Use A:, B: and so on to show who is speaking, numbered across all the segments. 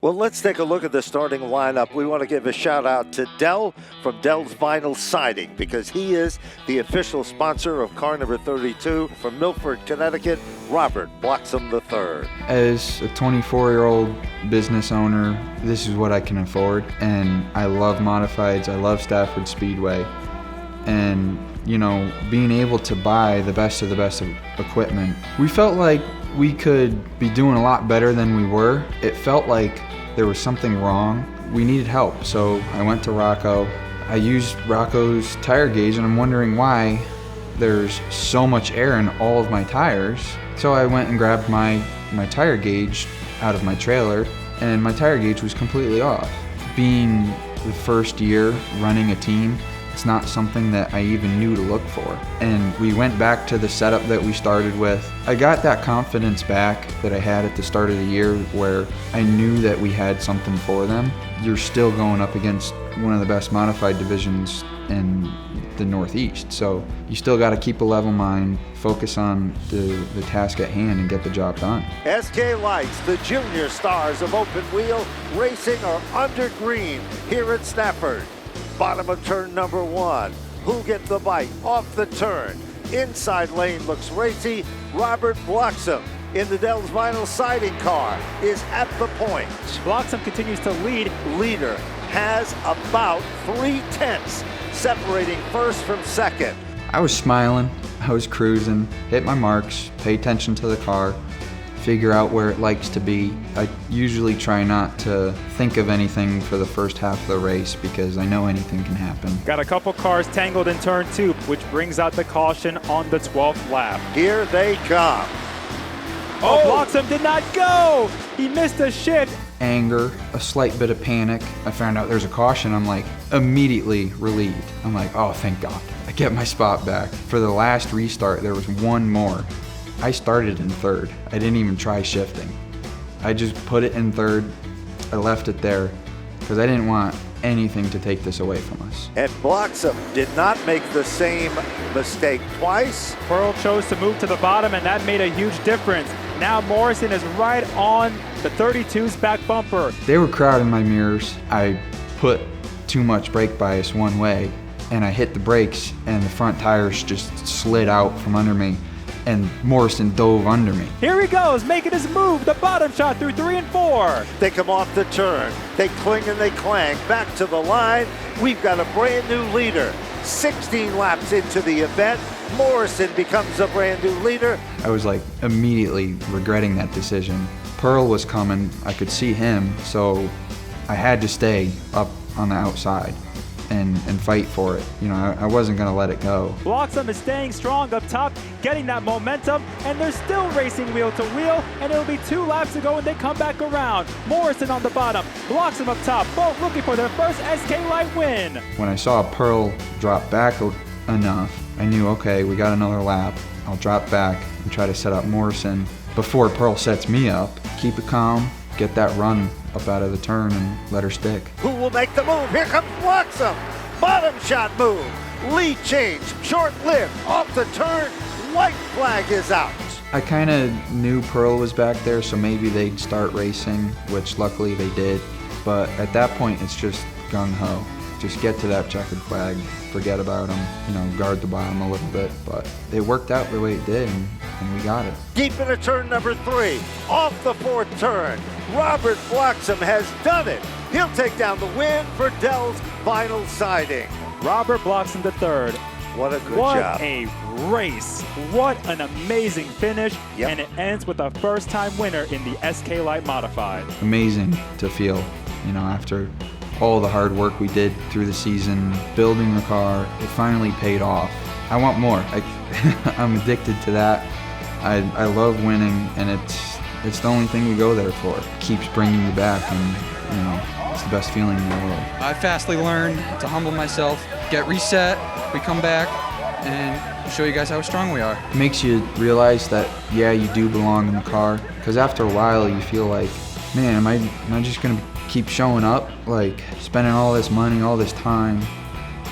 A: Well, let's take a look at the starting lineup. We want to give a shout out to Dell from Dell's Vinyl Siding because he is the official sponsor of car number 32 from Milford, Connecticut, Robert Bloxsom III.
B: As a 24-year-old business owner, this is what I can afford, and I love modifieds. I love Stafford Speedway, and being able to buy the best of equipment. We felt like we could be doing a lot better than we were. It felt like there was something wrong. We needed help, so I went to Rocco. I used Rocco's tire gauge, and I'm wondering why there's so much air in all of my tires. So I went and grabbed my tire gauge out of my trailer, and my tire gauge was completely off. Being the first year running a team, it's not something that I even knew to look for. And we went back to the setup that we started with. I got that confidence back that I had at the start of the year where I knew that we had something for them. You're still going up against one of the best modified divisions in the Northeast. So you still got to keep a level mind, focus on the task at hand and get the job done.
A: SK Lights, the junior stars of open wheel racing, are under green here at Stafford. Bottom of turn number 1. Who'll get the bite off the turn? Inside lane looks racy. Robert Bloxsom in the Dell's Vinyl Siding car is at the point.
C: Bloxsom continues to lead.
A: Leader has about 3/10 separating first from second.
B: I was smiling, I was cruising, hit my marks, pay attention to the car, figure out where it likes to be. I usually try not to think of anything for the first half of the race because I know anything can happen.
C: Got a couple cars tangled in turn 2, which brings out the caution on the 12th lap.
A: Here they come.
C: Oh, Bloxsom did not go! He missed a shift.
B: Anger, a slight bit of panic. I found out there's a caution. I'm like immediately relieved. I'm like, oh, thank God. I get my spot back. For the last restart, there was one more. I started in third. I didn't even try shifting. I just put it in third. I left it there because I didn't want anything to take this away from us.
A: And Bloxsom did not make the same mistake twice.
C: Pearl chose to move to the bottom, and that made a huge difference. Now Morrison is right on the 32's back bumper.
B: They were crowding my mirrors. I put too much brake bias one way, and I hit the brakes, and the front tires just slid out from under me, and Morrison dove under me.
C: Here he goes, making his move, the bottom shot through 3 and 4.
A: They come off the turn. They cling and they clang back to the line. We've got a brand new leader. 16 laps into the event, Morrison becomes a brand new leader.
B: I was like immediately regretting that decision. Pearl was coming, I could see him, so I had to stay up on the outside and fight for it. I wasn't gonna let it go.
C: Bloxsom is staying strong up top, getting that momentum, and they're still racing wheel to wheel, and it'll be 2 laps to go when they come back around. Morrison on the bottom, Bloxsom up top, both looking for their first SK Light win.
B: When I saw Pearl drop back enough, I knew, okay, we got another lap. I'll drop back and try to set up Morrison before Pearl sets me up. Keep it calm, get that run up out of the turn and let her stick.
A: Who will make the move? Here comes Bloxsom. Bottom shot move. Lead change. Short lift. Off the turn. White flag is out.
B: I kind of knew Pearl was back there, so maybe they'd start racing, which luckily they did. But at that point, it's just gung-ho. Just get to that checkered flag, forget about them, guard the bottom a little bit. But it worked out the way it did, and we got it.
A: Deep into turn number 3, off the 4th turn. Robert Bloxsom has done it. He'll take down the win for Dell's Vinyl Siding.
C: Robert Bloxsom III.
A: What a good
C: what
A: job.
C: What a race. What an amazing finish.
A: Yep.
C: And it ends with a first-time winner in the SK Light Modified. Amazing
B: to feel, after all the hard work we did through the season, building the car, it finally paid off. I want more. I'm addicted to that. I love winning, and it's the only thing we go there for. It keeps bringing you back, and it's the best feeling in the world.
D: I fastly learned to humble myself, get reset, we come back, and show you guys how strong we are.
B: It makes you realize that, yeah, you do belong in the car, because after a while you feel like, man, am I just gonna keep showing up, like spending all this money, all this time,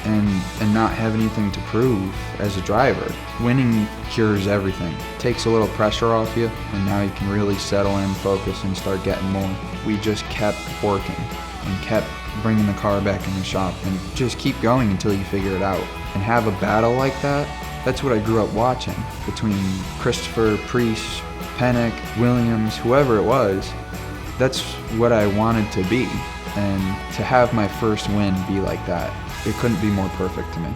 B: and not have anything to prove as a driver? Winning cures everything. Takes a little pressure off you, and now you can really settle in, focus, and start getting more. we just kept working and kept bringing the car back in the shop and just keep going until you figure it out. And have a battle like that, that's what I grew up watching between Christopher, Priest, Pennick, Williams, whoever it was. That's what I wanted to be. And to have my first win be like that, it couldn't be more perfect to me.